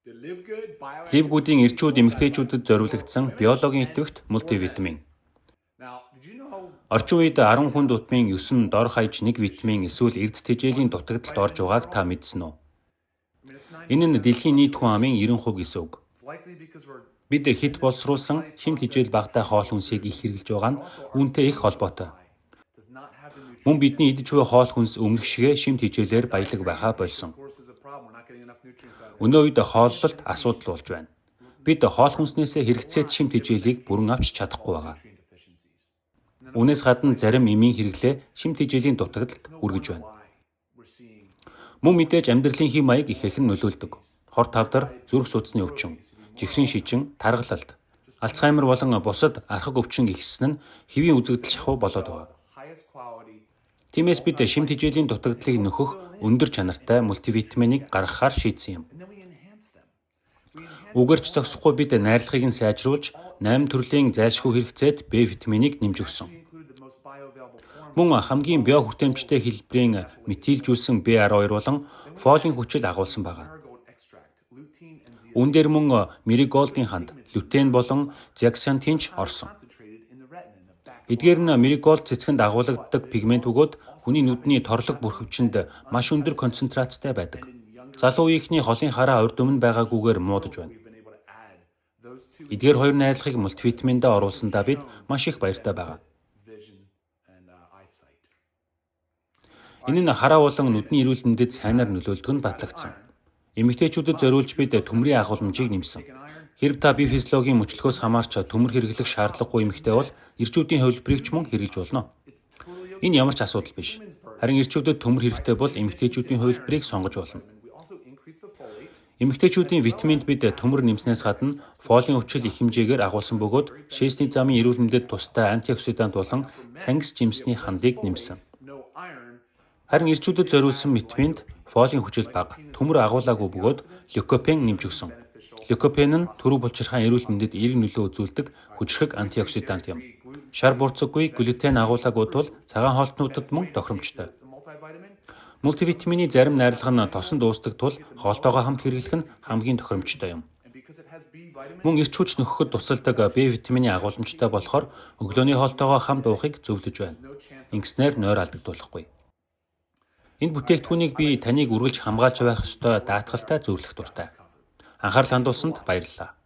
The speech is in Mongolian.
Ливгүүдийн эрчүүд эмэгтэйчүүдэд зориулагдсан биологийн идэвхт мультивитамин. Орчин үед 10 хүн дутмын 9 нь дор хаяж 1 витамин эсвэл эрдэс тэжээлийн дутагдалд орж байгааг та мэдсэн үү? Энэ нь дэлхийн нийт хүн амын 90% гэсэн үг. Бид хит боловсруулсан шимт хичээл багтаа хоол хүнсийг их хэрэглэж байгаа нь үүнтэй их холбоотой. Мөн бидний идэж буй хоол хүнс өмнөх шигээ шимт хичээлээр баялаг байхаа болсон. Өнөө үед хооллолт асуудал болж байна. Бид хоол хүнснээсээ хэрэгцээт шимт хичээлийг бүрэн авч чадахгүй байгаа. Үүнээс гадна зарим эмийн хэрэглээ шимт хичээлийн дутагдалд хүргэж байна. Мөн мэдээж амьдралын хэм маяг их ихэн нөлөөлдөг. Хор тавдар, зүрх судасны өвчин, жихрийн шижин, таргалалт, Альцгеймер болон бусад архаг өвчин ихссэн нь хэвийн үзэгдэл шахуу болоод байгаа. Тиймээс бид шимт хичээлийн дутагдлыг нөхөх өндөр чанартай мультивитаминыг гаргахаар шийдсэн юм. Үгээрч зогсохгүй бид найрлагыг нь сайжруулж 8 төрлийн зайлшгүй хэрэгцээт Б витаминыг нэмж өгсөн. Мөн хамгийн био хүртээмжтэй хэлбэрийн метилжүүлсэн B12 болон фолийн хүчил агуулсан байна. Үүн дээр мөн Marigold-ийн ханд, лютеин болон zeaxanthin ч орсон. Эдгээр нь Marigold цэцгэнд агуулгадаг пигмент бөгөөд хүний нүдний торлог бүрхөвчөнд маш өндөр концентрацтай байдаг. Залуу үеийнхний холын хараа урд өмнө байгаагүйгээр муудаж байна. Эдгээр хоёр найрлагыг мультивитаминдаа оруулсандаа бид маш их баяртай байгаа. Энэ нь хараа болон нүдний эрүүл мэндэд сайнаар нөлөөлдөг нь батлагдсан. Эмэгтэйчүүдэд зориулж бид төмрийн агуулмжийг нэмсэн. Хэрэв та бие физиологийн мөчлөхөөс хамаарч төмөр хэрэглэх шаардлагагүй эмэгтэй бол эрчүүдийн хувилбарыг ч мөн хэрэглэж болно. Энэ ямар ч асуудал биш. Харин эрчүүдэд төмөр хэрэгтэй бол эмэгтэйчүүдийн хувилбарыг сонгож болно. Эмэгтэйчүүдийн витаминд бид төмөр нэмснээс гадна фолийн хүчил их хэмжээгээр агуулсан бөгөөд шээсний замын эрүүл мэндэд тустай антиоксидант болон сангис жимсний хандыг нэмсэн. Харин эрчүүдэд зориулсан витаминд фолийн хүчил бага, төмөр агуулаагүй бөгөөд лейкопен нэмж өгсөн. Лейкопен нь түрүү булчирхайн эрүүл мэндэд эерэг нөлөө үзүүлдэг хүчрхэг антиоксидант юм. Шар бурцаггүй глютен агуулаагүй тул цагаан хоолтнуудад мөн тохиромжтой. Мультивитамины зарим найрлага нь тосон дуустдаг тул хоолтойгоо хамт хэрэглэх нь хамгийн тохиромжтой юм. Мөн эрч хүч нөхөхөд тусалдаг Б витамины агуулмжтай болохоор өглөөний хоолтойгоо хамт уухыг зөвлөж байна. Ингэснээр нойр алдагдуулахгүй. Энэ бүтээгдэхүүнийг би таныг үргэлж хамгаалж байх ёстой даатгалтай зөвлөх дуртай. Анхаарал хандуулсанд баярлалаа.